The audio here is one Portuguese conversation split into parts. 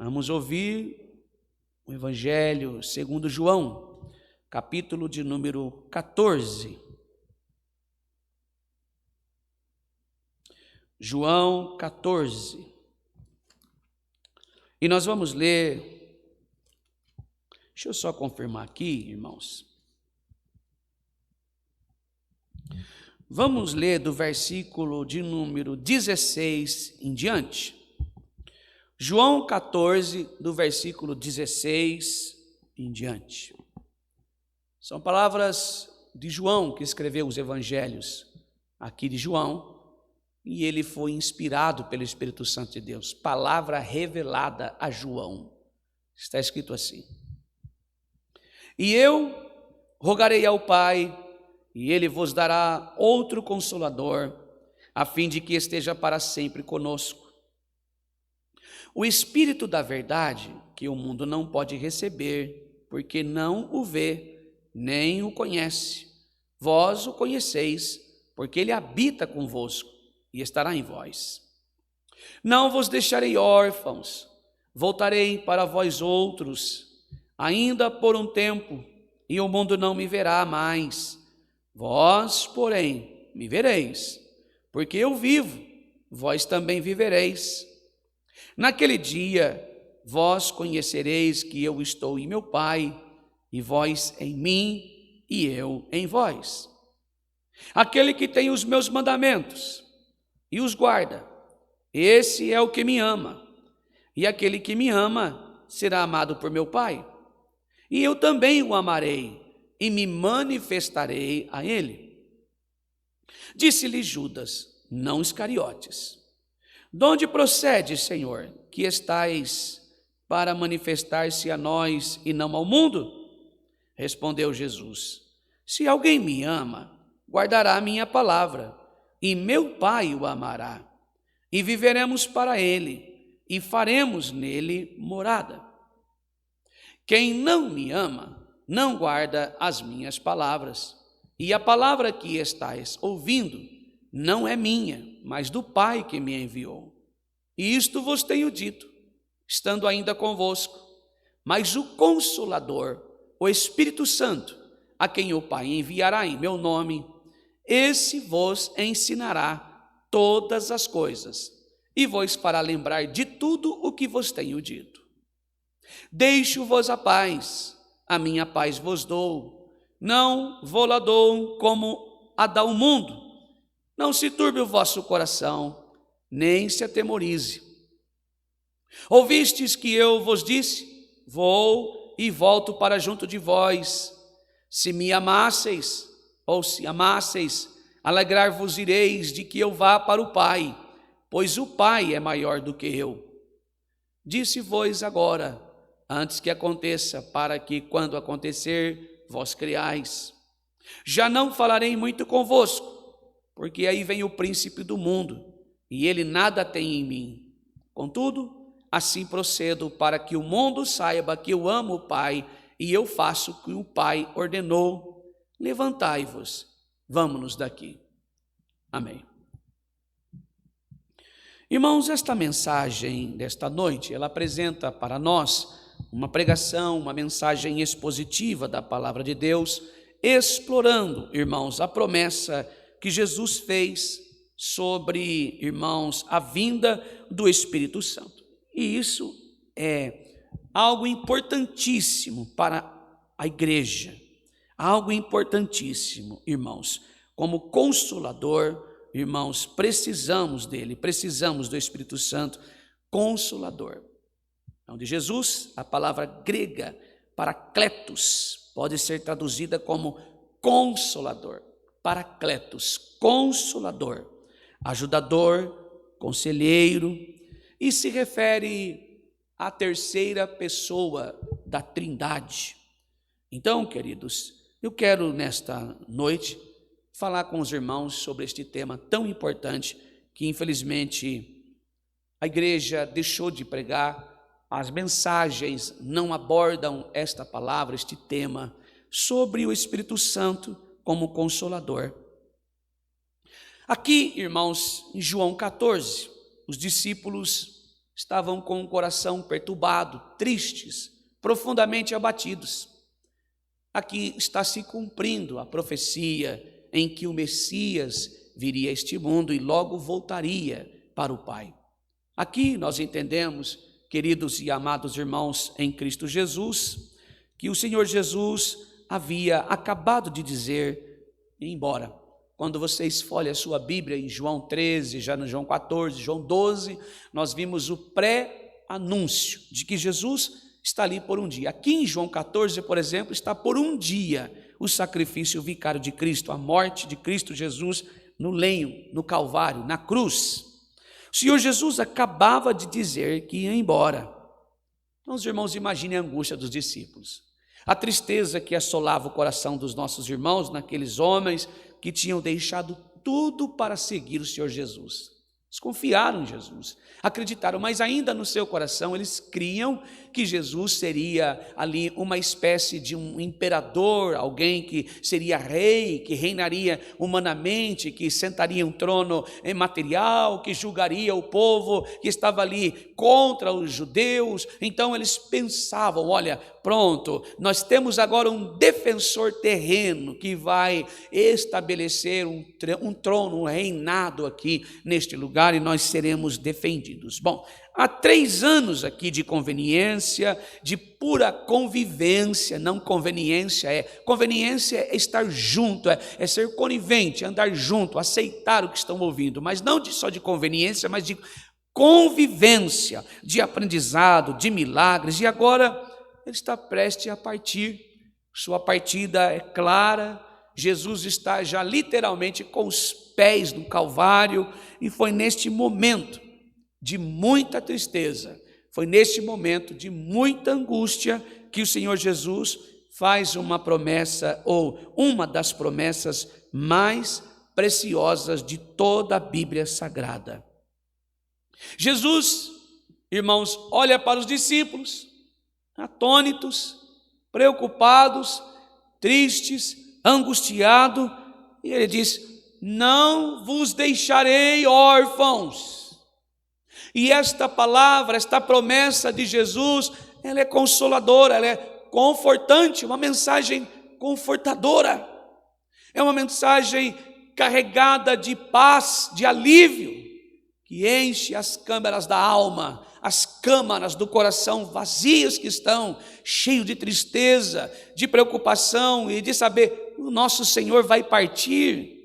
Vamos ouvir o Evangelho segundo João, capítulo de número 14. João 14. E nós vamos ler, deixa eu só confirmar aqui, irmãos. Vamos ler do versículo de número 16 em diante. João 14, do versículo 16 em diante. São palavras de João, que escreveu os evangelhos aqui de João, e ele foi inspirado pelo Espírito Santo de Deus. Palavra revelada a João. Está escrito assim: E eu rogarei ao Pai, e ele vos dará outro Consolador, a fim de que esteja para sempre conosco. O Espírito da verdade, que o mundo não pode receber, porque não o vê, nem o conhece. Vós o conheceis, porque ele habita convosco e estará em vós. Não vos deixarei órfãos, voltarei para vós outros, ainda por um tempo, e o mundo não me verá mais. Vós, porém, me vereis, porque eu vivo, vós também vivereis. Naquele dia, vós conhecereis que eu estou em meu Pai, e vós em mim, e eu em vós. Aquele que tem os meus mandamentos e os guarda, esse é o que me ama, e aquele que me ama será amado por meu Pai, e eu também o amarei, e me manifestarei a ele. Disse-lhe Judas, não Iscariotes: De onde procede, Senhor, que estais para manifestar-se a nós e não ao mundo? Respondeu Jesus: Se alguém me ama, guardará a minha palavra, e meu Pai o amará, e viveremos para ele, e faremos nele morada. Quem não me ama, não guarda as minhas palavras, e a palavra que estais ouvindo não é minha, mas do Pai que me enviou. E isto vos tenho dito, estando ainda convosco. Mas o Consolador, o Espírito Santo, a quem o Pai enviará em meu nome, esse vos ensinará todas as coisas, e vos fará lembrar de tudo o que vos tenho dito. Deixo-vos a paz, a minha paz vos dou, não vou-la dou como a dá o mundo. Não se turbe o vosso coração, nem se atemorize. Ouvistes que eu vos disse: Vou e volto para junto de vós. Se me amasseis, ou se amasseis, alegrar-vos ireis de que eu vá para o Pai, pois o Pai é maior do que eu. Disse-vos agora, antes que aconteça, para que, quando acontecer, vós creais. Já não falarei muito convosco, porque aí vem o príncipe do mundo, e ele nada tem em mim. Contudo, assim procedo, para que o mundo saiba que eu amo o Pai, e eu faço o que o Pai ordenou. Levantai-vos, vamos-nos daqui. Amém. Irmãos, esta mensagem desta noite, ela apresenta para nós uma pregação, uma mensagem expositiva da palavra de Deus, explorando, irmãos, a promessa que Jesus fez sobre, irmãos, a vinda do Espírito Santo. E isso é algo importantíssimo para a igreja, algo importantíssimo, irmãos. Como Consolador, irmãos, precisamos dele, precisamos do Espírito Santo Consolador. Então, de Jesus, a palavra grega parakletos pode ser traduzida como Consolador. Parakletos, Consolador, ajudador, conselheiro, e se refere à terceira pessoa da Trindade. Então, queridos, eu quero nesta noite falar com os irmãos sobre este tema tão importante que, infelizmente, a igreja deixou de pregar, as mensagens não abordam esta palavra, este tema, sobre o Espírito Santo como Consolador. Aqui, irmãos, em João 14, os discípulos estavam com o coração perturbado, tristes, profundamente abatidos. Aqui está se cumprindo a profecia em que o Messias viria a este mundo e logo voltaria para o Pai. Aqui nós entendemos, queridos e amados irmãos em Cristo Jesus, que o Senhor Jesus havia acabado de dizer, embora. Quando você esfolha a sua Bíblia em João 13, já no João 14, João 12, nós vimos o pré-anúncio de que Jesus está ali por um dia. Aqui em João 14, por exemplo, está por um dia o sacrifício vicário de Cristo, a morte de Cristo Jesus no lenho, no Calvário, na cruz. O Senhor Jesus acabava de dizer que ia embora. Então, os irmãos, imaginem a angústia dos discípulos, a tristeza que assolava o coração dos nossos irmãos, naqueles homens que tinham deixado tudo para seguir o Senhor Jesus. Eles confiaram em Jesus, acreditaram, mas ainda no seu coração eles criam que Jesus seria ali uma espécie de um imperador, alguém que seria rei, que reinaria humanamente, que sentaria um trono material, que julgaria o povo que estava ali contra os judeus. Então eles pensavam, olha, pronto, nós temos agora um defensor terreno que vai estabelecer um trono, um reinado aqui neste lugar e nós seremos defendidos. Bom, há 3 anos aqui de conveniência, de pura convivência, não conveniência, conveniência é estar junto, é ser conivente, andar junto, aceitar o que estão ouvindo, mas não só de conveniência, mas de convivência, de aprendizado, de milagres. E agora ele está prestes a partir, sua partida é clara, Jesus está já literalmente com os pés no Calvário, e foi neste momento de muita tristeza, foi neste momento de muita angústia que o Senhor Jesus faz uma promessa, ou uma das promessas mais preciosas de toda a Bíblia Sagrada. Jesus, irmãos, olha para os discípulos, atônitos, preocupados, tristes, angustiados, e ele diz: não vos deixarei órfãos. E esta palavra, esta promessa de Jesus, ela é consoladora, ela é confortante, uma mensagem confortadora, é uma mensagem carregada de paz, de alívio, que enche as câmaras da alma, as câmaras do coração vazias que estão, cheios de tristeza, de preocupação e de saber, o nosso Senhor vai partir.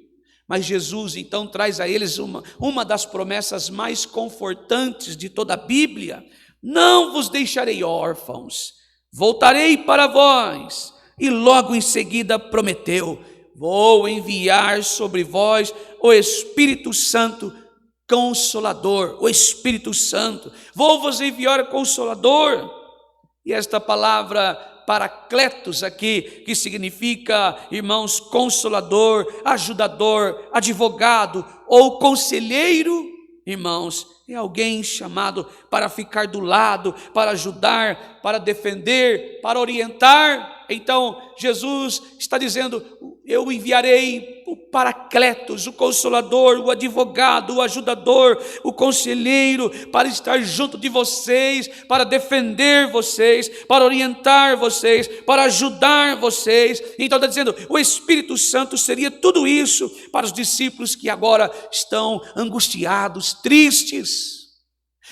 Mas Jesus então traz a eles uma das promessas mais confortantes de toda a Bíblia: não vos deixarei órfãos, voltarei para vós. E logo em seguida prometeu: vou enviar sobre vós o Espírito Santo Consolador, o Espírito Santo, vou vos enviar o Consolador. E esta palavra Paracletos aqui, que significa, irmãos, consolador, ajudador, advogado ou conselheiro, irmãos, é alguém chamado para ficar do lado, para ajudar, para defender, para orientar. Então Jesus está dizendo: eu enviarei o Paracletos, o Consolador, o advogado, o ajudador, o conselheiro, para estar junto de vocês, para defender vocês, para orientar vocês, para ajudar vocês. Então está dizendo, o Espírito Santo seria tudo isso para os discípulos que agora estão angustiados, tristes.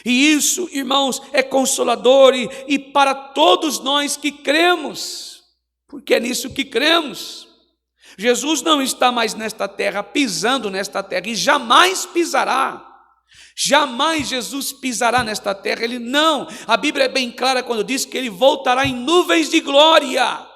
E isso, irmãos, é consolador e para todos nós que cremos, porque é nisso que cremos. Jesus não está mais nesta terra, pisando nesta terra, e jamais pisará. Jamais Jesus pisará nesta terra, ele não. A Bíblia é bem clara quando diz que ele voltará em nuvens de glória.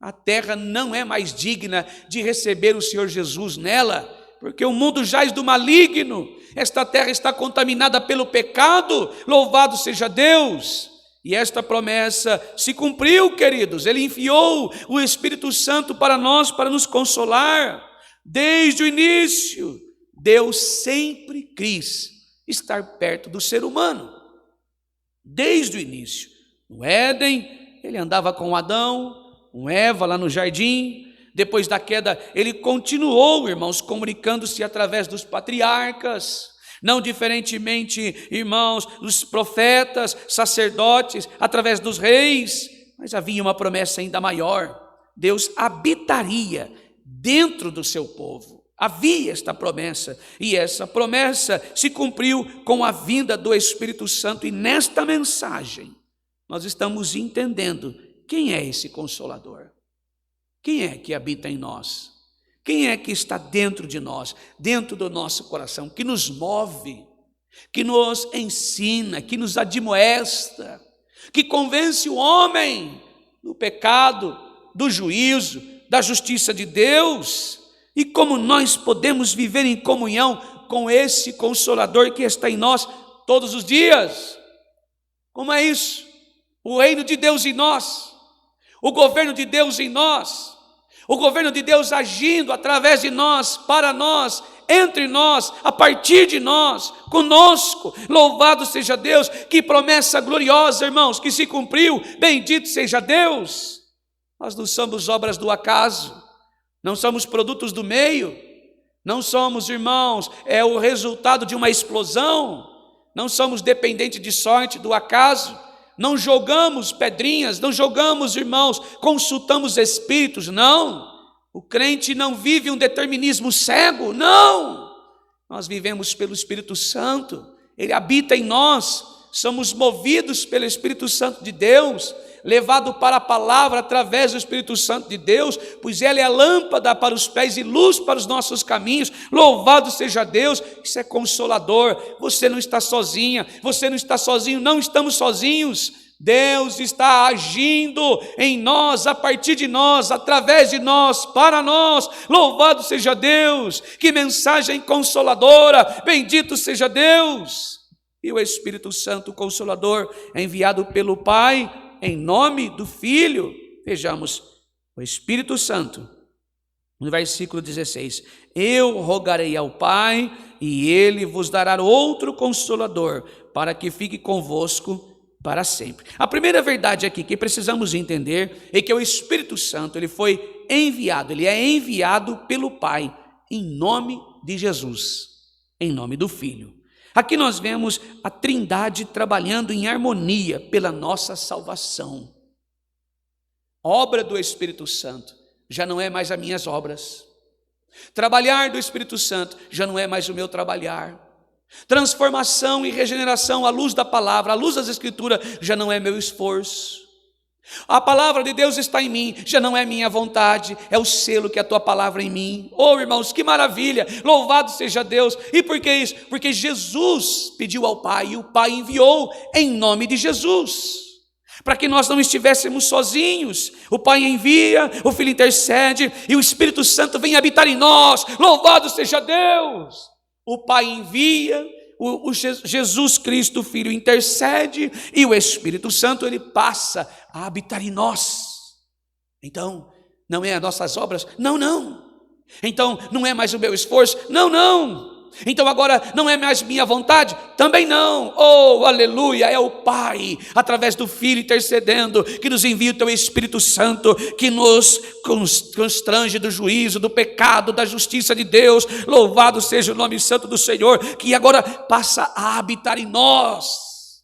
A terra não é mais digna de receber o Senhor Jesus nela, porque o mundo jaz do maligno. Esta terra está contaminada pelo pecado, louvado seja Deus. E esta promessa se cumpriu, queridos. Ele enviou o Espírito Santo para nós, para nos consolar. Desde o início, Deus sempre quis estar perto do ser humano. Desde o início. No Éden, ele andava com Adão, com Eva lá no jardim. Depois da queda, ele continuou, irmãos, comunicando-se através dos patriarcas. Não diferentemente, irmãos, dos profetas, sacerdotes, através dos reis, mas havia uma promessa ainda maior. Deus habitaria dentro do seu povo. Havia esta promessa, e essa promessa se cumpriu com a vinda do Espírito Santo. E nesta mensagem, nós estamos entendendo quem é esse Consolador. Quem é que habita em nós? Quem é que está dentro de nós, dentro do nosso coração, que nos move, que nos ensina, que nos admoesta, que convence o homem do pecado, do juízo, da justiça de Deus? E como nós podemos viver em comunhão com esse Consolador que está em nós todos os dias? Como é isso? O reino de Deus em nós, o governo de Deus em nós, o governo de Deus agindo através de nós, para nós, entre nós, a partir de nós, conosco. Louvado seja Deus. Que promessa gloriosa, irmãos, que se cumpriu. Bendito seja Deus. Nós não somos obras do acaso, não somos produtos do meio, não somos, irmãos, o resultado de uma explosão, não somos dependentes de sorte, do acaso. Não jogamos pedrinhas, não jogamos, irmãos, consultamos espíritos, não. O crente não vive um determinismo cego, não. Nós vivemos pelo Espírito Santo, Ele habita em nós, somos movidos pelo Espírito Santo de Deus, levado para a palavra através do Espírito Santo de Deus, pois ela é a lâmpada para os pés e luz para os nossos caminhos. Louvado seja Deus. Isso é consolador. Você não está sozinha, você não está sozinho, não estamos sozinhos. Deus está agindo em nós, a partir de nós, através de nós, para nós. Louvado seja Deus. Que mensagem consoladora. Bendito seja Deus. E o Espírito Santo Consolador é enviado pelo Pai em nome do Filho. Vejamos, o Espírito Santo, no versículo 16: eu rogarei ao Pai, e Ele vos dará outro Consolador, para que fique convosco para sempre. A primeira verdade aqui que precisamos entender é que o Espírito Santo, ele foi enviado, ele é enviado pelo Pai, em nome de Jesus, em nome do Filho. Aqui nós vemos a Trindade trabalhando em harmonia pela nossa salvação. Obra do Espírito Santo já não é mais as minhas obras. Trabalhar do Espírito Santo já não é mais o meu trabalhar. Transformação e regeneração à luz da palavra, à luz das Escrituras, já não é meu esforço. A palavra de Deus está em mim, já não é minha vontade, é o selo que é a tua palavra em mim. Oh, irmãos, que maravilha, louvado seja Deus. E por que isso? Porque Jesus pediu ao Pai, e o Pai enviou em nome de Jesus, para que nós não estivéssemos sozinhos. O Pai envia, o Filho intercede, e o Espírito Santo vem habitar em nós. Louvado seja Deus. O Pai envia, o Jesus Cristo, o Filho, intercede, e o Espírito Santo, ele passa a habitar em nós. Então, não é as nossas obras? Não. Então, não é mais o meu esforço? Não. Então agora não é mais minha vontade? Também não. Oh, aleluia, é o Pai, através do Filho intercedendo, que nos envia o teu Espírito Santo, que nos constrange do juízo, do pecado, da justiça de Deus. Louvado seja o nome santo do Senhor, que agora passa a habitar em nós.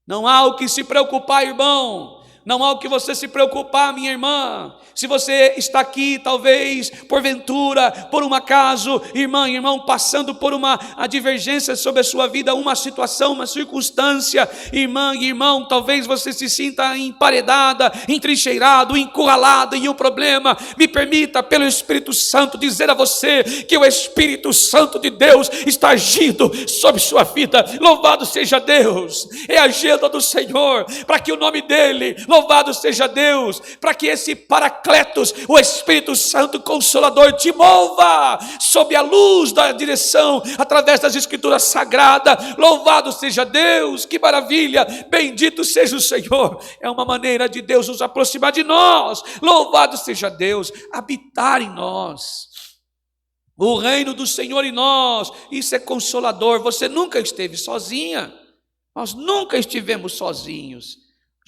Não há o que se preocupar, irmão. Não há o que você se preocupar, minha irmã. Se você está aqui, talvez, porventura, por um acaso, irmão, passando por uma divergência sobre a sua vida, uma situação, uma circunstância, irmã e irmão, talvez você se sinta emparedada, entrincheirado, encurralado em um problema. Me permita, pelo Espírito Santo, dizer a você que o Espírito Santo de Deus está agindo sobre sua vida. Louvado seja Deus. É a agenda do Senhor, para que o nome dele, louvado seja Deus, para que esse Paracletos, o Espírito Santo Consolador, te mova sob a luz da direção, através das Escrituras Sagradas. Louvado seja Deus, que maravilha, bendito seja o Senhor. É uma maneira de Deus nos aproximar de nós. Louvado seja Deus, habitar em nós, o reino do Senhor em nós. Isso é consolador. Você nunca esteve sozinha, nós nunca estivemos sozinhos.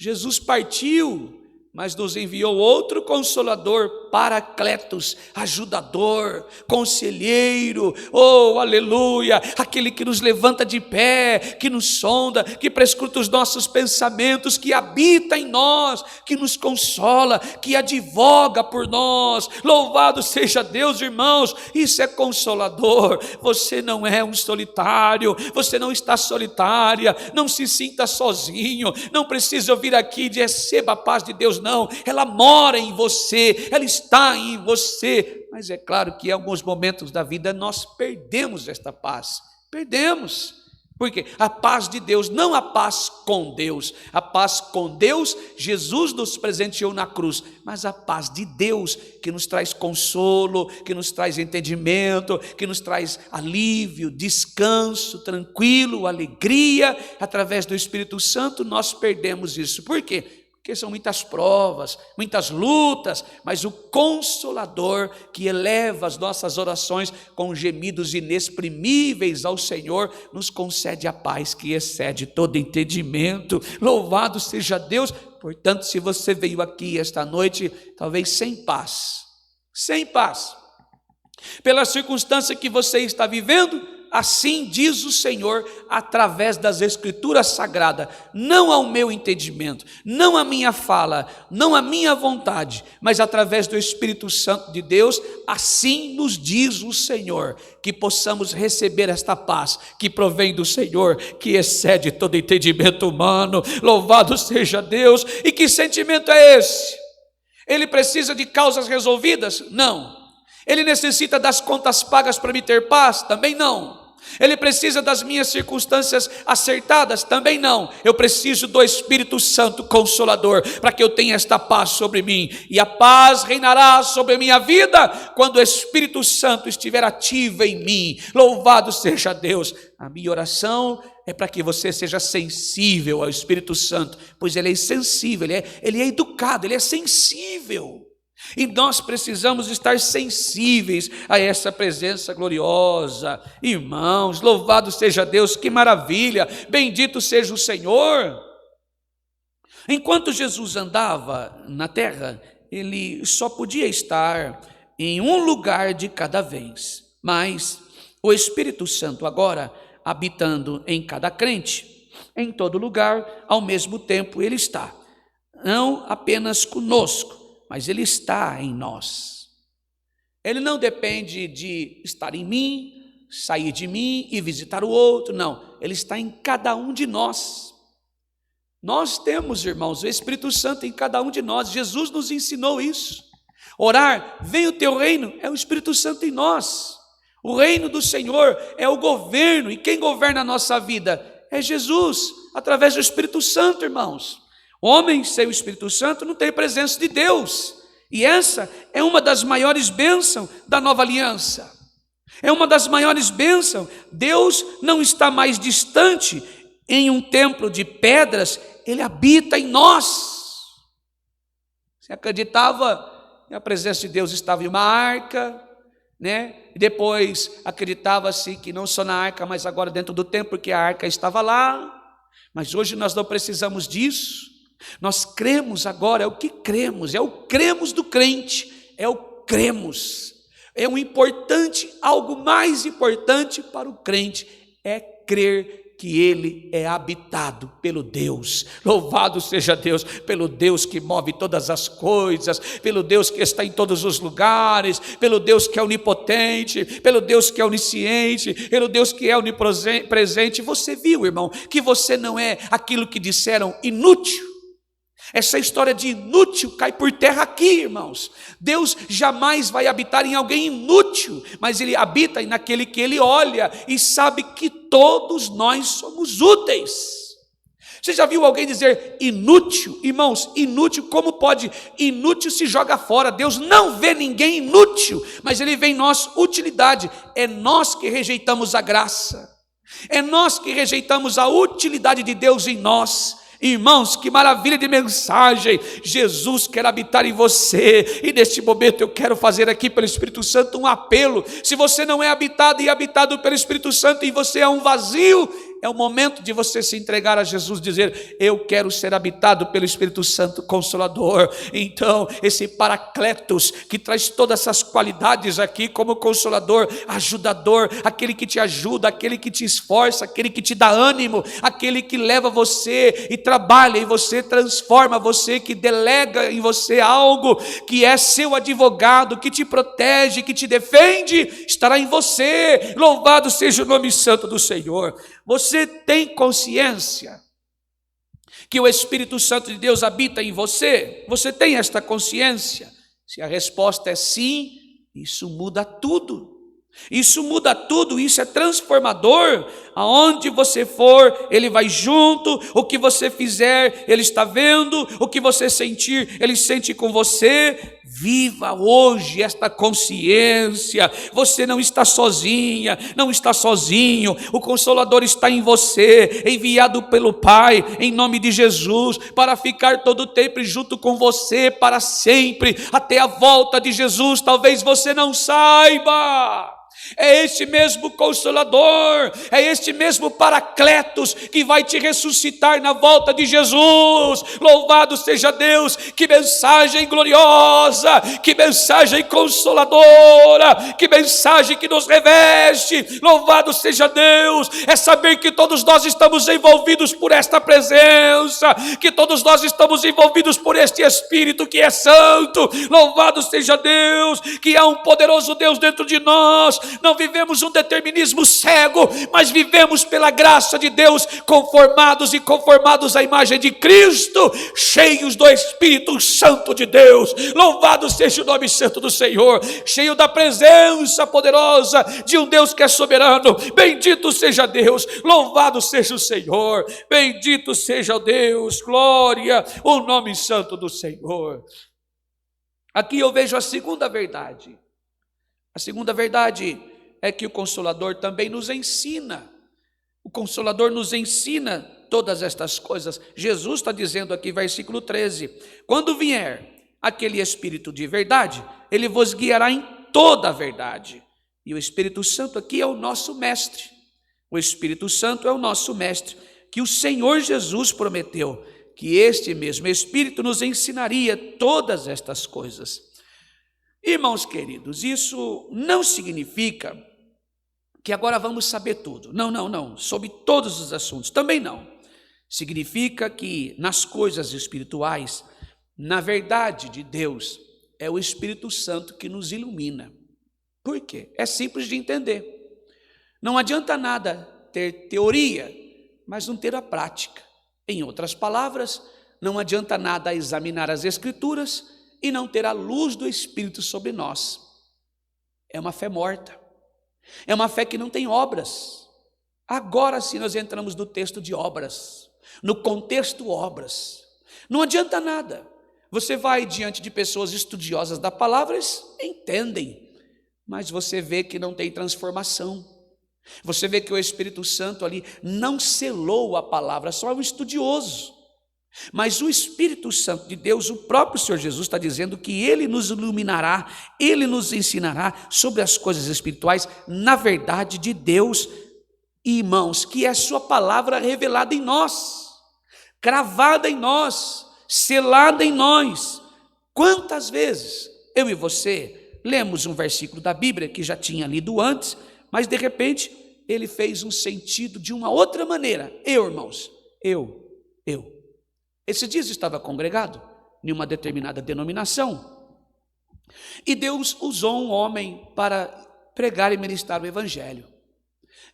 Jesus partiu, mas nos enviou outro Consolador, Paracletos, ajudador, conselheiro, oh aleluia, aquele que nos levanta de pé, que nos sonda, que prescruta os nossos pensamentos, que habita em nós, que nos consola, que advoga por nós. Louvado seja Deus, irmãos, isso é consolador. Você não é um solitário, você não está solitária, não se sinta sozinho, não precisa ouvir aqui de receba a paz de Deus, não, ela mora em você, ela está em você, mas é claro que em alguns momentos da vida nós perdemos esta paz, perdemos, porque a paz de Deus, não a paz com Deus, a paz com Deus, Jesus nos presenteou na cruz, mas a paz de Deus, que nos traz consolo, que nos traz entendimento, que nos traz alívio, descanso, tranquilo, alegria, através do Espírito Santo, nós perdemos isso. Por quê? Porque são muitas provas, muitas lutas, mas o Consolador que eleva as nossas orações com gemidos inexprimíveis ao Senhor, nos concede a paz que excede todo entendimento. Louvado seja Deus. Portanto, se você veio aqui esta noite, talvez sem paz, pela circunstância que você está vivendo, assim diz o Senhor através das Escrituras Sagradas, não ao meu entendimento, não à minha fala, não à minha vontade, mas através do Espírito Santo de Deus, assim nos diz o Senhor, que possamos receber esta paz que provém do Senhor, que excede todo entendimento humano. Louvado seja Deus. E que sentimento é esse? Ele precisa de causas resolvidas? Não. Ele necessita das contas pagas para me ter paz? Também não. Ele precisa das minhas circunstâncias acertadas? Também não. Eu preciso do Espírito Santo Consolador para que eu tenha esta paz sobre mim, e a paz reinará sobre a minha vida quando o Espírito Santo estiver ativo em mim. Louvado seja Deus. A minha oração é para que você seja sensível ao Espírito Santo, pois ele é insensível, ele é educado, ele é sensível. E nós precisamos estar sensíveis a essa presença gloriosa. Irmãos, louvado seja Deus, que maravilha, bendito seja o Senhor. Enquanto Jesus andava na terra, ele só podia estar em um lugar de cada vez, mas o Espírito Santo agora, habitando em cada crente, em todo lugar, ao mesmo tempo ele está, não apenas conosco, mas ele está em nós. Ele não depende de estar em mim, sair de mim e visitar o outro, não. Ele está em cada um de nós. Nós temos, irmãos, o Espírito Santo em cada um de nós. Jesus nos ensinou isso. Orar, venha o teu reino, é o Espírito Santo em nós. O reino do Senhor é o governo, e quem governa a nossa vida é Jesus, através do Espírito Santo, irmãos. Homem sem o Espírito Santo não tem presença de Deus, e essa é uma das maiores bênçãos da nova aliança, é uma das maiores bênçãos. Deus não está mais distante em um templo de pedras, ele habita em nós. Você acreditava que a presença de Deus estava em uma arca, né? E depois acreditava-se que não só na arca, mas agora dentro do templo, porque a arca estava lá. Mas hoje nós não precisamos disso. Nós cremos agora, é o que cremos, é o cremos do crente, é o cremos, é um importante, algo mais importante para o crente, é crer que ele é habitado pelo Deus. Louvado seja Deus, pelo Deus que move todas as coisas, pelo Deus que está em todos os lugares, pelo Deus que é onipotente, pelo Deus que é onisciente, pelo Deus que é onipresente. Você viu, irmão, que você não é aquilo que disseram inútil? Essa história de inútil cai por terra aqui, irmãos. Deus jamais vai habitar em alguém inútil, mas ele habita naquele que ele olha e sabe que todos nós somos úteis. Você já viu alguém dizer inútil? Irmãos, inútil, como pode? Inútil se joga fora. Deus não vê ninguém inútil, mas ele vê em nós utilidade. É nós que rejeitamos a graça, é nós que rejeitamos a utilidade de Deus em nós. Irmãos, que maravilha de mensagem. Jesus quer habitar em você, e neste momento eu quero fazer aqui pelo Espírito Santo um apelo. Se você não é habitado e habitado pelo Espírito Santo e você é um vazio, É o momento de você se entregar a Jesus, dizer: eu quero ser habitado pelo Espírito Santo Consolador. Então, esse Paracletos, que traz todas essas qualidades aqui como Consolador, ajudador, aquele que te ajuda, aquele que te esforça, aquele que te dá ânimo, aquele que leva você e trabalha em você, transforma você, que delega em você algo, que é seu advogado, que te protege, que te defende, estará em você. Louvado seja o nome santo do Senhor. Você tem consciência que o Espírito Santo de Deus habita em você? Você tem esta consciência? Se a resposta é sim, isso muda tudo. Isso muda tudo, isso é transformador. Aonde você for, Ele vai junto. O que você fizer, Ele está vendo. O que você sentir, Ele sente com você. Viva hoje esta consciência. Você não está sozinha, não está sozinho. O Consolador está em você, enviado pelo Pai, em nome de Jesus, para ficar todo o tempo junto com você, para sempre, até a volta de Jesus. Talvez você não saiba. É este mesmo Consolador, é este mesmo Paracletos que vai te ressuscitar na volta de Jesus. Louvado seja Deus. Que mensagem gloriosa, que mensagem consoladora, que mensagem que nos reveste. Louvado seja Deus. É saber que todos nós estamos envolvidos por esta presença, que todos nós estamos envolvidos por este Espírito que é santo. Louvado seja Deus, que há um poderoso Deus dentro de nós. Não vivemos um determinismo cego, mas vivemos pela graça de Deus, conformados e conformados à imagem de Cristo, cheios do Espírito Santo de Deus. Louvado seja o nome santo do Senhor, cheio da presença poderosa de um Deus que é soberano. Bendito seja Deus, louvado seja o Senhor, bendito seja o Deus, glória ao nome santo do Senhor. Aqui eu vejo a segunda verdade. A segunda verdade é que o Consolador também nos ensina. O Consolador nos ensina todas estas coisas. Jesus está dizendo aqui, versículo 13: quando vier aquele Espírito de verdade, ele vos guiará em toda a verdade. E o Espírito Santo aqui é o nosso mestre. O Espírito Santo é o nosso mestre, que o Senhor Jesus prometeu que este mesmo Espírito nos ensinaria todas estas coisas. Irmãos queridos, isso não significa que agora vamos saber tudo. Não, sobre todos os assuntos, também não. Significa que nas coisas espirituais, na verdade de Deus, é o Espírito Santo que nos ilumina. Por quê? É simples de entender. Não adianta nada ter teoria, mas não ter a prática. Em outras palavras, não adianta nada examinar as Escrituras e não ter a luz do Espírito sobre nós. É uma fé morta, é uma fé que não tem obras. Agora sim nós entramos no texto de obras, no contexto obras. Não adianta nada, você vai diante de pessoas estudiosas da palavra, eles entendem, mas você vê que não tem transformação. Você vê que o Espírito Santo ali não selou a palavra, só é um estudioso. Mas o Espírito Santo de Deus, o próprio Senhor Jesus está dizendo que Ele nos iluminará, Ele nos ensinará sobre as coisas espirituais, na verdade de Deus, irmãos, que é sua palavra revelada em nós, cravada em nós, selada em nós. Quantas vezes eu e você lemos um versículo da Bíblia que já tinha lido antes, mas de repente ele fez um sentido de uma outra maneira. Irmãos, esses dias eu estava congregado em uma determinada denominação e Deus usou um homem para pregar e ministrar o Evangelho.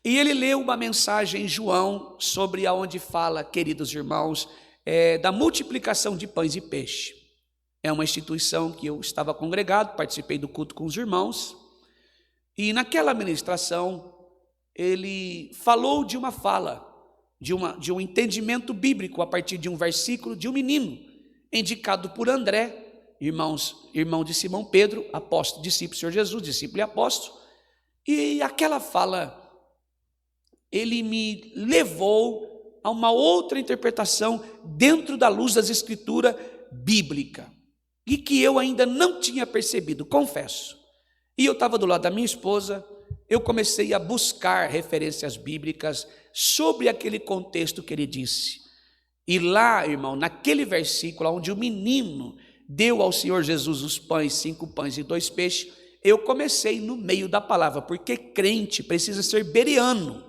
E ele leu uma mensagem em João sobre aonde fala, queridos irmãos, da multiplicação de pães e peixe. É uma instituição que eu estava congregado, participei do culto com os irmãos, e naquela ministração ele falou de uma fala, de um entendimento bíblico a partir de um versículo de um menino, indicado por André, irmão de Simão Pedro, apóstolo, discípulo do Senhor Jesus, discípulo e apóstolo. E aquela fala, ele me levou a uma outra interpretação dentro da luz das Escrituras bíblica, e que eu ainda não tinha percebido, confesso. E eu estava do lado da minha esposa, eu comecei a buscar referências bíblicas sobre aquele contexto que ele disse. E lá, irmão, naquele versículo onde o menino deu ao Senhor Jesus os pães, 5 pães e 2 peixes, eu comecei no meio da palavra, porque crente precisa ser bereano.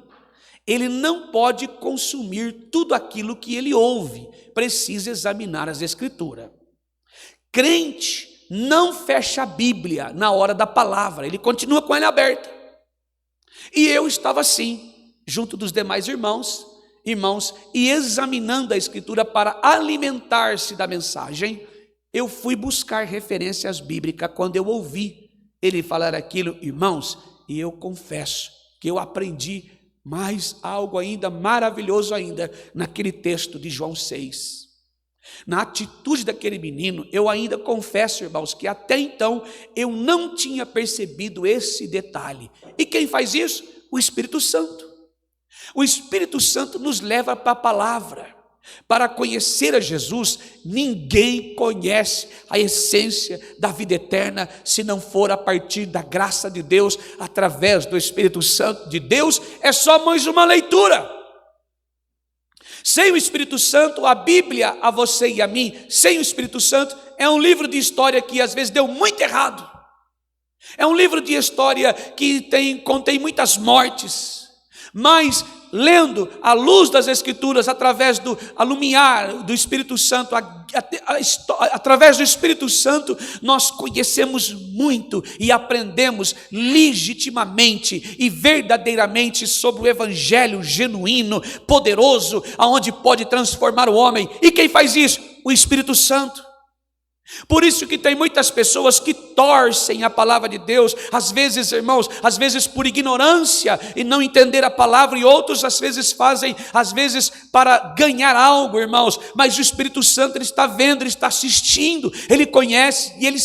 Ele não pode consumir tudo aquilo que ele ouve, precisa examinar as Escrituras. Crente não fecha a Bíblia na hora da palavra, ele continua com ela aberta. E eu estava assim, junto dos demais irmãos, e examinando a Escritura para alimentar-se da mensagem, eu fui buscar referências bíblicas quando eu ouvi ele falar aquilo, irmãos, e eu confesso que eu aprendi mais algo ainda, maravilhoso ainda, naquele texto de João 6. Na atitude daquele menino, eu ainda confesso, irmãos, que até então eu não tinha percebido esse detalhe. E quem faz isso? O Espírito Santo. O Espírito Santo nos leva para a palavra. Para conhecer a Jesus, ninguém conhece a essência da vida eterna se não for a partir da graça de Deus, através do Espírito Santo de Deus. É só mais uma leitura. Sem o Espírito Santo, a Bíblia, a você e a mim, sem o Espírito Santo, é um livro de história que às vezes deu muito errado. É um livro de história que contém muitas mortes, mas lendo à luz das Escrituras, através do alumiar do Espírito Santo, através do Espírito Santo, nós conhecemos muito e aprendemos legitimamente e verdadeiramente sobre o Evangelho genuíno, poderoso, aonde pode transformar o homem. E quem faz isso? O Espírito Santo. Por isso que tem muitas pessoas que torcem a palavra de Deus, às vezes, irmãos, às vezes por ignorância e não entender a palavra, e outros às vezes fazem, às vezes para ganhar algo, irmãos, mas o Espírito Santo, ele está vendo, ele está assistindo, ele conhece e ele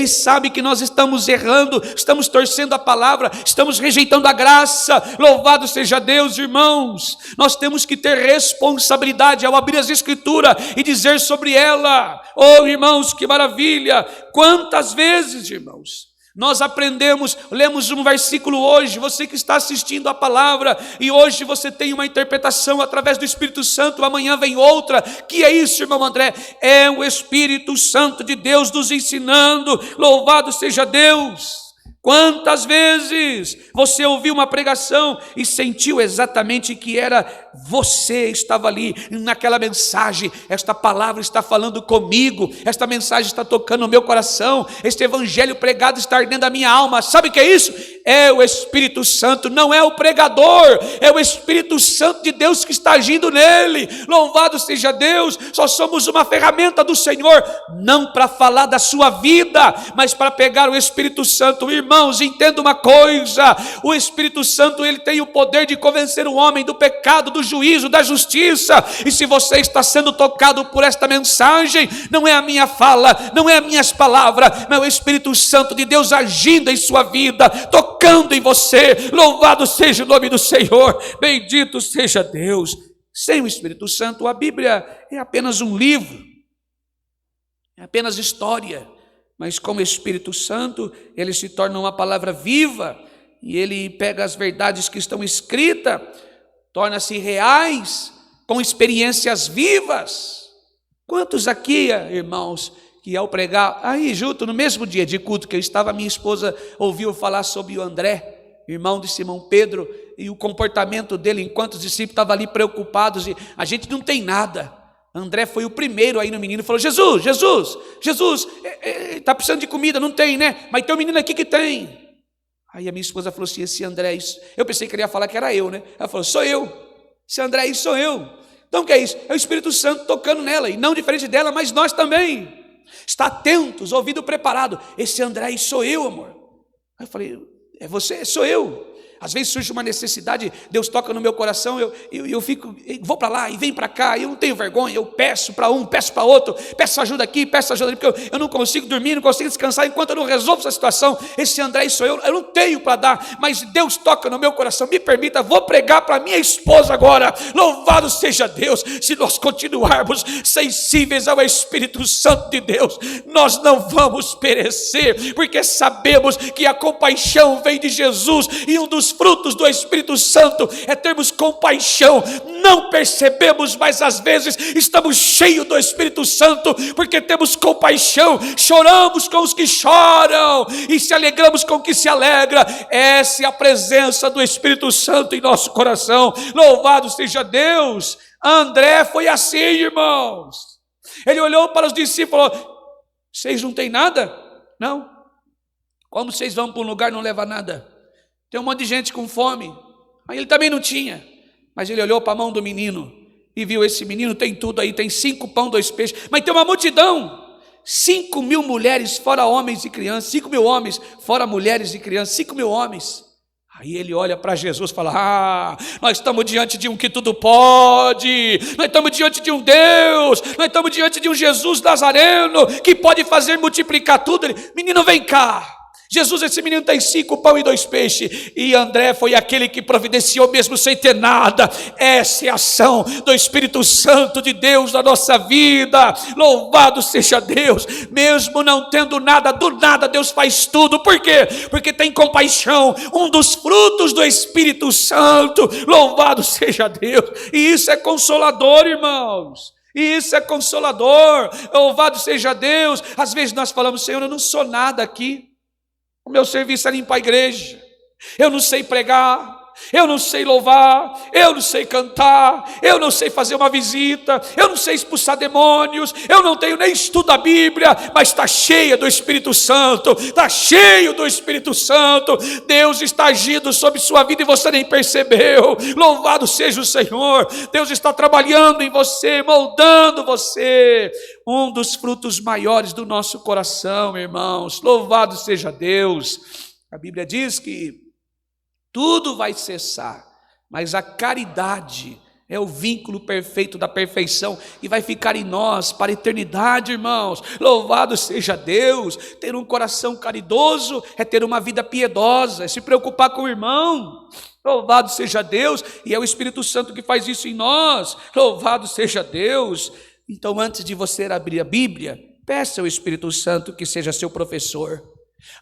sabe que nós estamos errando, estamos torcendo a palavra, estamos rejeitando a graça. Louvado seja Deus, irmãos. Nós temos que ter responsabilidade ao abrir as Escrituras e dizer sobre ela, oh irmãos, que maravilha, quantas vezes, irmãos, nós aprendemos, lemos um versículo hoje, você que está assistindo a palavra, e hoje você tem uma interpretação através do Espírito Santo, amanhã vem outra. Que é isso, irmão André? É o Espírito Santo de Deus nos ensinando. Louvado seja Deus. Quantas vezes você ouviu uma pregação e sentiu exatamente que era você, estava ali naquela mensagem, esta palavra está falando comigo, esta mensagem está tocando no meu coração, este evangelho pregado está ardendo a minha alma. Sabe o que é isso? É o Espírito Santo, não é o pregador, é o Espírito Santo de Deus que está agindo nele. Louvado seja Deus. Só somos uma ferramenta do Senhor, não para falar da sua vida, mas para pegar o Espírito Santo. Irmãos, entenda uma coisa, o Espírito Santo, ele tem o poder de convencer o homem do pecado, do juízo, da justiça. E se você está sendo tocado por esta mensagem, não é a minha fala, não é as minhas palavras, mas é o Espírito Santo de Deus agindo em sua vida, tocando em você. Louvado seja o nome do Senhor, bendito seja Deus. Sem o Espírito Santo, a Bíblia é apenas um livro, é apenas história. Mas com o Espírito Santo, ele se torna uma palavra viva, e ele pega as verdades que estão escritas, torna-se reais, com experiências vivas. Quantos aqui, irmãos, que ao pregar, aí junto, no mesmo dia de culto que eu estava, minha esposa ouviu falar sobre o André, irmão de Simão Pedro, e o comportamento dele, enquanto os discípulos estavam ali preocupados, e a gente não tem nada. André foi o primeiro aí no menino e falou: Jesus, está precisando de comida, não tem, né? Mas tem um menino aqui que tem. Aí a minha esposa falou assim: esse André, eu pensei que ele ia falar que era eu, né? Ela falou: sou eu, esse André aí sou eu. Então o que é isso? É o Espírito Santo tocando nela, e não diferente dela, mas nós também. Está atentos, ouvido preparado. Esse André aí sou eu, amor. Aí eu falei: é você? Sou eu. Às vezes surge uma necessidade, Deus toca no meu coração, eu fico, vou para lá e vem para cá, eu não tenho vergonha, eu peço para um, peço para outro, peço ajuda aqui, peço ajuda ali, porque eu não consigo dormir, não consigo descansar enquanto eu não resolvo essa situação. Esse André sou eu não tenho para dar, mas Deus toca no meu coração. Me permita, vou pregar para minha esposa agora. Louvado seja Deus. Se nós continuarmos sensíveis ao Espírito Santo de Deus, nós não vamos perecer, porque sabemos que a compaixão vem de Jesus, e um dos frutos do Espírito Santo é termos compaixão. Não percebemos, mas às vezes estamos cheios do Espírito Santo, porque temos compaixão, choramos com os que choram e se alegramos com os que se alegram. Essa é a presença do Espírito Santo em nosso coração. Louvado seja Deus. André foi assim, irmãos. Ele olhou para os discípulos e falou: vocês não têm nada? Não. Como vocês vão para um lugar e não levam nada? Tem um monte de gente com fome. Aí ele também não tinha. Mas ele olhou para a mão do menino e viu: esse menino tem tudo aí, tem 5 pães, 2 peixes. Mas tem uma multidão, 5.000 mulheres, fora homens e crianças, 5.000 homens, fora mulheres e crianças, 5.000 homens. Aí ele olha para Jesus e fala: nós estamos diante de um que tudo pode, nós estamos diante de um Deus, nós estamos diante de um Jesus Nazareno, que pode fazer multiplicar tudo. Ele: menino, vem cá. Jesus, esse menino tem 5 pães e 2 peixes. E André foi aquele que providenciou mesmo sem ter nada. Essa é a ação do Espírito Santo de Deus na nossa vida. Louvado seja Deus. Mesmo não tendo nada, do nada Deus faz tudo. Por quê? Porque tem compaixão. Um dos frutos do Espírito Santo. Louvado seja Deus. E isso é consolador, irmãos. E isso é consolador. Louvado seja Deus. Às vezes nós falamos: Senhor, eu não sou nada aqui. O meu serviço é limpar a igreja. Eu não sei pregar, eu não sei louvar, eu não sei cantar, eu não sei fazer uma visita, eu não sei expulsar demônios, eu não tenho nem estudo da Bíblia, mas está cheia do Espírito Santo, está cheio do Espírito Santo. Deus está agindo sobre sua vida e você nem percebeu. Louvado seja o Senhor. Deus está trabalhando em você, moldando você. Um dos frutos maiores do nosso coração, irmãos. Louvado seja Deus. A Bíblia diz que tudo vai cessar, mas a caridade é o vínculo perfeito da perfeição e vai ficar em nós para a eternidade, irmãos. Louvado seja Deus. Ter um coração caridoso é ter uma vida piedosa, é se preocupar com o irmão. Louvado seja Deus. E é o Espírito Santo que faz isso em nós. Louvado seja Deus. Então, antes de você abrir a Bíblia, peça ao Espírito Santo que seja seu professor.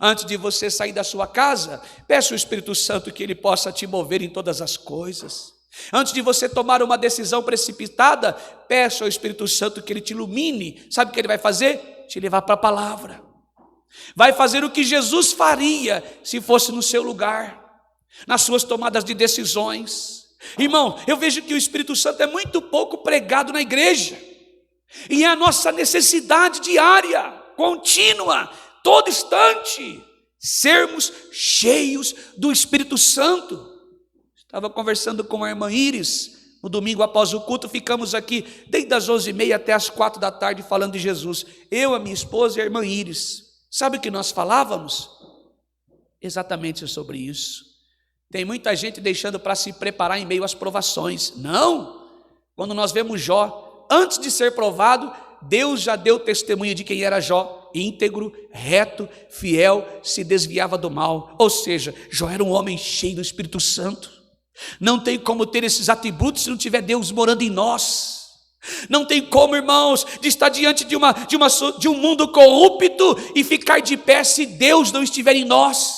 Antes de você sair da sua casa, peça ao Espírito Santo que ele possa te mover em todas as coisas. Antes de você tomar uma decisão precipitada, peça ao Espírito Santo que ele te ilumine. Sabe o que ele vai fazer? Te levar para a palavra. Vai fazer o que Jesus faria se fosse no seu lugar, nas suas tomadas de decisões. Irmão, eu vejo que o Espírito Santo é muito pouco pregado na igreja. E é a nossa necessidade diária, contínua, todo instante, sermos cheios do Espírito Santo. Estava conversando com a irmã Iris, no domingo após o culto, ficamos aqui desde as 11h30 até as 4 da tarde falando de Jesus. Eu, a minha esposa e a irmã Iris. Sabe o que nós falávamos? Exatamente sobre isso. Tem muita gente deixando para se preparar em meio às provações. Não! Quando nós vemos Jó, antes de ser provado, Deus já deu testemunho de quem era Jó. Íntegro, reto, fiel, se desviava do mal. Ou seja, Jó era um homem cheio do Espírito Santo. Não tem como ter esses atributos se não tiver Deus morando em nós. Não tem como, irmãos, de estar diante de um mundo corrupto e ficar de pé se Deus não estiver em nós.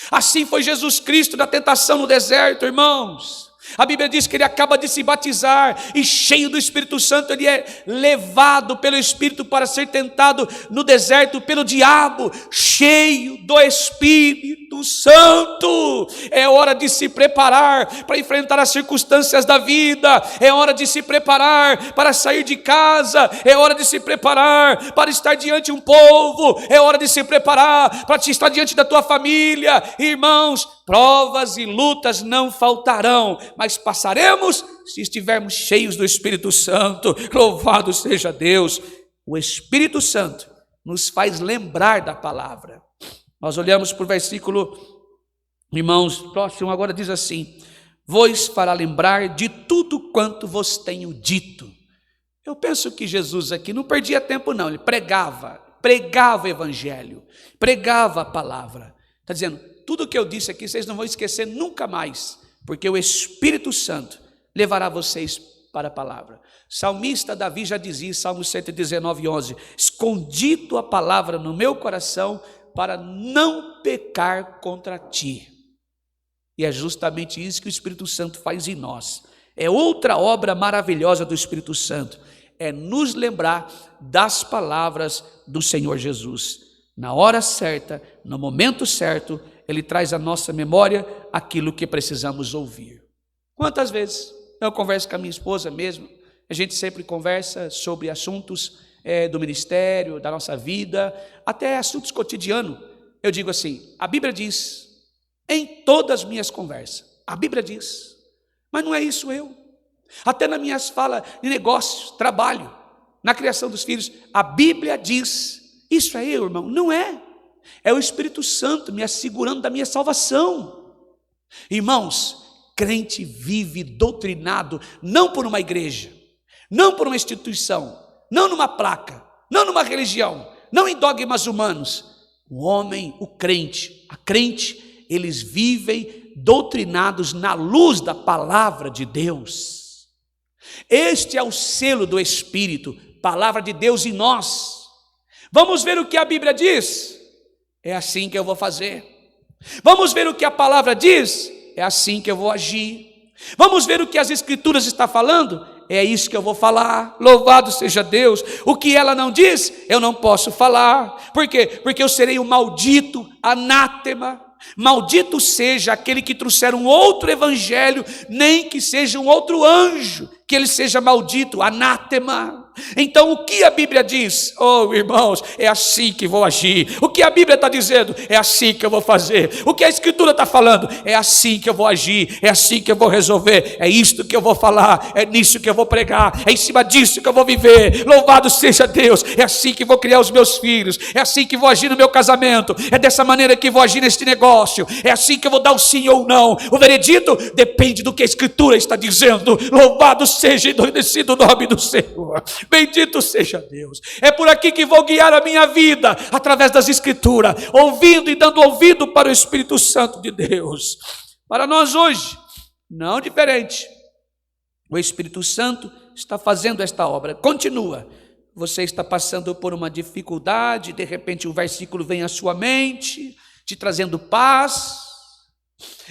Assim foi Jesus Cristo na tentação no deserto, irmãos. A Bíblia diz que ele acaba de se batizar e cheio do Espírito Santo, ele é levado pelo Espírito para ser tentado no deserto pelo diabo, cheio do Espírito Santo. É hora de se preparar para enfrentar as circunstâncias da vida, é hora de se preparar para sair de casa, é hora de se preparar para estar diante de um povo, é hora de se preparar para estar diante da tua família. Irmãos, provas e lutas não faltarão, mas passaremos se estivermos cheios do Espírito Santo. Louvado seja Deus. O Espírito Santo nos faz lembrar da palavra. Nós olhamos para o versículo, irmãos, próximo agora diz assim: vos fará lembrar de tudo quanto vos tenho dito. Eu penso que Jesus aqui não perdia tempo não, ele pregava o evangelho, pregava a palavra. Está dizendo, tudo que eu disse aqui vocês não vão esquecer nunca mais, porque o Espírito Santo levará vocês para a palavra. Salmista Davi já dizia, Salmo 119:11, escondi tua palavra no meu coração para não pecar contra ti. E é justamente isso que o Espírito Santo faz em nós. É outra obra maravilhosa do Espírito Santo, é nos lembrar das palavras do Senhor Jesus. Na hora certa, no momento certo, Ele traz à nossa memória aquilo que precisamos ouvir. Quantas vezes eu converso com a minha esposa mesmo, a gente sempre conversa sobre assuntos do ministério, da nossa vida, até assuntos cotidianos. Eu digo assim, a Bíblia diz, em todas as minhas conversas, a Bíblia diz, mas não é isso eu. Até nas minhas falas de negócios, trabalho, na criação dos filhos, a Bíblia diz, isso é eu, irmão? Não é. É o Espírito Santo me assegurando da minha salvação. Irmãos, crente vive doutrinado, não por uma igreja, não por uma instituição, não numa placa, não numa religião, não em dogmas humanos. O homem, o crente, a crente, eles vivem doutrinados na luz da palavra de Deus. Este é o selo do Espírito, palavra de Deus em nós. Vamos ver o que a Bíblia diz? É assim que eu vou fazer. Vamos ver o que a palavra diz? É assim que eu vou agir. Vamos ver o que as Escrituras estão falando? É isso que eu vou falar. Louvado seja Deus. O que ela não diz, eu não posso falar. Por quê? Porque eu serei o maldito, anátema. Maldito seja aquele que trouxer um outro evangelho, nem que seja um outro anjo, que ele seja maldito, anátema. Então o que a Bíblia diz? Oh irmãos, é assim que vou agir. O que a Bíblia está dizendo? É assim que eu vou fazer. O que a Escritura está falando? É assim que eu vou agir. É assim que eu vou resolver. É isto que eu vou falar. É nisso que eu vou pregar. É em cima disso que eu vou viver. Louvado seja Deus. É assim que vou criar os meus filhos. É assim que vou agir no meu casamento. É dessa maneira que vou agir neste negócio. É assim que eu vou dar o sim ou não. O veredito depende do que a Escritura está dizendo. Louvado seja e engrandecido o nome do Senhor. Bendito seja Deus. É por aqui que vou guiar a minha vida, através das Escrituras, ouvindo e dando ouvido para o Espírito Santo de Deus. Para nós hoje, não diferente. O Espírito Santo está fazendo esta obra. Continua. Você está passando por uma dificuldade, de repente um versículo vem à sua mente, te trazendo paz.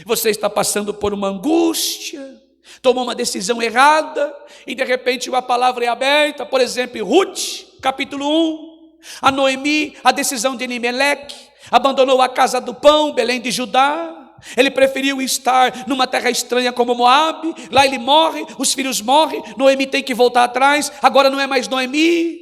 Você está passando por uma angústia, tomou uma decisão errada, e de repente uma palavra é aberta, por exemplo, em Ruth, capítulo 1, a Noemi, a decisão de Elimeleque, abandonou a casa do pão, Belém de Judá, ele preferiu estar numa terra estranha como Moabe, lá ele morre, os filhos morrem, Noemi tem que voltar atrás, agora não é mais Noemi,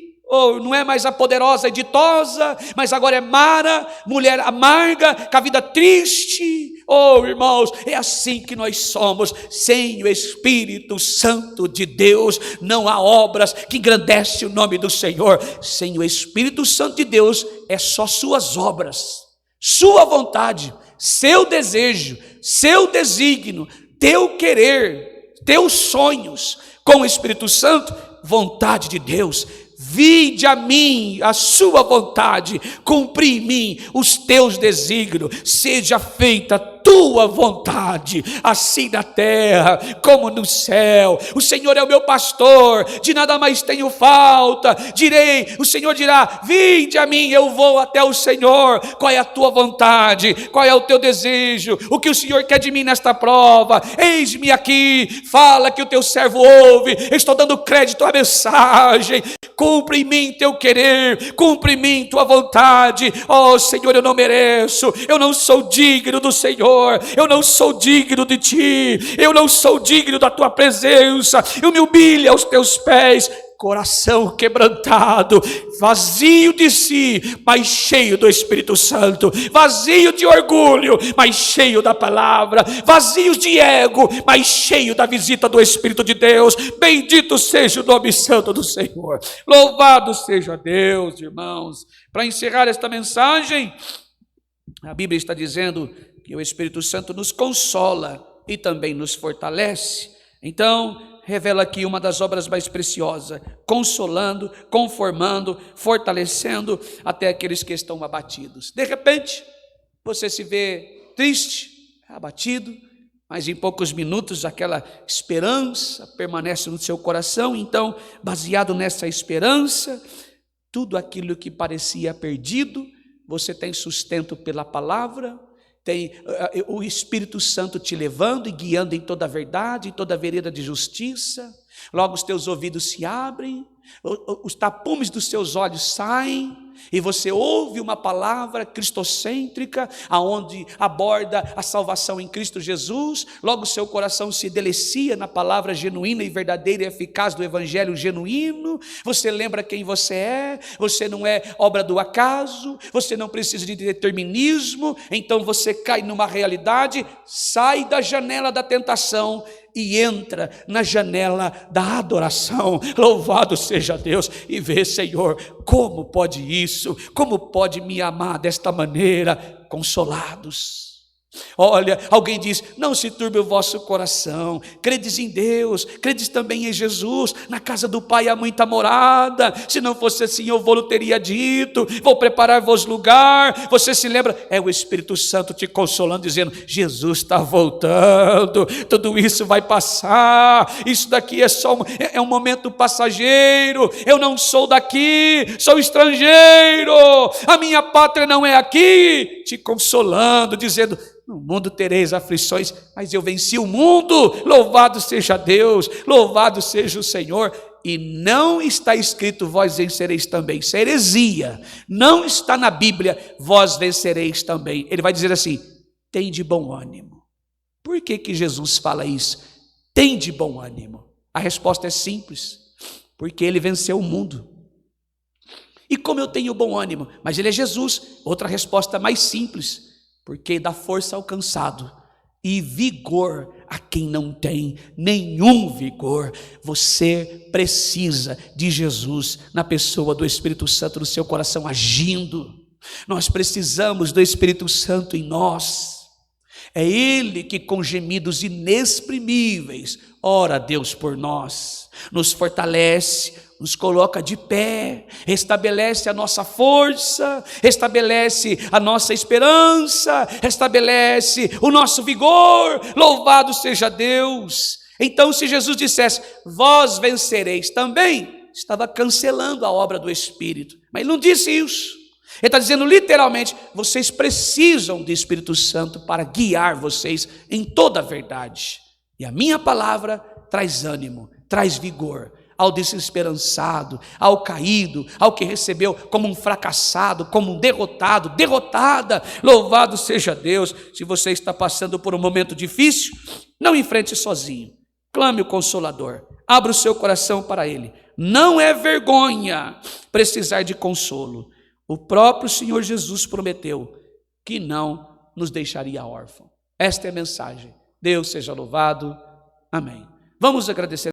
não é mais a poderosa e ditosa, mas agora é Mara, mulher amarga, com a vida triste. Oh irmãos, é assim que nós somos. Sem o Espírito Santo de Deus não há obras que engrandecem o nome do Senhor. Sem o Espírito Santo de Deus é só suas obras, sua vontade, seu desejo, seu desígnio, teu querer, teus sonhos. Com o Espírito Santo, vontade de Deus. Vinde a mim a sua vontade, cumpri em mim os teus desígnios, seja feita a tua vontade, assim na terra como no céu. O Senhor é o meu pastor, de nada mais tenho falta. O Senhor dirá, vinde a mim, eu vou até o Senhor. Qual é a tua vontade? Qual é o teu desejo? O que o Senhor quer de mim nesta prova? Eis-me aqui, fala que o teu servo ouve, eu estou dando crédito à mensagem. Cumpre em mim teu querer, cumpre em mim tua vontade. Oh Senhor, eu não mereço, eu não sou digno do Senhor, eu não sou digno de ti, eu não sou digno da tua presença. Eu me humilho aos teus pés, coração quebrantado, vazio de si, mas cheio do Espírito Santo, vazio de orgulho, mas cheio da palavra, vazio de ego, mas cheio da visita do Espírito de Deus. Bendito seja o nome santo do Senhor. Louvado seja Deus, irmãos. Para encerrar esta mensagem, a Bíblia está dizendo que o Espírito Santo nos consola e também nos fortalece. Então, revela aqui uma das obras mais preciosas, consolando, conformando, fortalecendo até aqueles que estão abatidos. De repente, você se vê triste, abatido, mas em poucos minutos aquela esperança permanece no seu coração. Então, baseado nessa esperança, tudo aquilo que parecia perdido, você tem sustento pela palavra, tem o Espírito Santo te levando e guiando em toda a verdade, em toda a vereda de justiça. Logo os teus ouvidos se abrem, os tapumes dos seus olhos saem, e você ouve uma palavra cristocêntrica, aonde aborda a salvação em Cristo Jesus. Logo o seu coração se delicia na palavra genuína e verdadeira e eficaz do evangelho genuíno. Você lembra quem você é, você não é obra do acaso, você não precisa de determinismo. Então você cai numa realidade, sai da janela da tentação e entra na janela da adoração. Louvado seja Deus, e vê: Senhor, como pode isso? Como pode me amar desta maneira? Consolados. Olha, alguém diz: não se turbe o vosso coração, credes em Deus, credes também em Jesus, na casa do Pai há muita morada, se não fosse assim eu vou teria dito, vou preparar-vos lugar. Você se lembra? É o Espírito Santo te consolando, dizendo: Jesus está voltando, tudo isso vai passar, isso daqui é um momento passageiro, eu não sou daqui, sou estrangeiro, a minha pátria não é aqui, te consolando, dizendo: no mundo tereis aflições, mas eu venci o mundo. Louvado seja Deus, louvado seja o Senhor. E não está escrito: vós vencereis também. Isso é heresia. Não está na Bíblia: vós vencereis também. Ele vai dizer assim: tem de bom ânimo. Por que Jesus fala isso? Tem de bom ânimo. A resposta é simples: porque ele venceu o mundo. E como eu tenho bom ânimo? Mas ele é Jesus. Outra resposta mais simples: porque dá força ao cansado e vigor a quem não tem nenhum vigor. Você precisa de Jesus na pessoa do Espírito Santo no seu coração agindo. Nós precisamos do Espírito Santo em nós. É Ele que com gemidos inexprimíveis ora a Deus por nós, nos fortalece, nos coloca de pé, restabelece a nossa força, restabelece a nossa esperança, restabelece o nosso vigor. Louvado seja Deus. Então, se Jesus dissesse: vós vencereis também, estava cancelando a obra do Espírito, mas ele não disse isso. Ele está dizendo literalmente: vocês precisam do Espírito Santo para guiar vocês em toda a verdade. E a minha palavra traz ânimo, traz vigor ao desesperançado, ao caído, ao que recebeu como um fracassado, como um derrotado, derrotada. Louvado seja Deus. Se você está passando por um momento difícil, não enfrente sozinho. Clame o Consolador, abra o seu coração para Ele. Não é vergonha precisar de consolo. O próprio Senhor Jesus prometeu que não nos deixaria órfãos. Esta é a mensagem. Deus seja louvado. Amém. Vamos agradecer.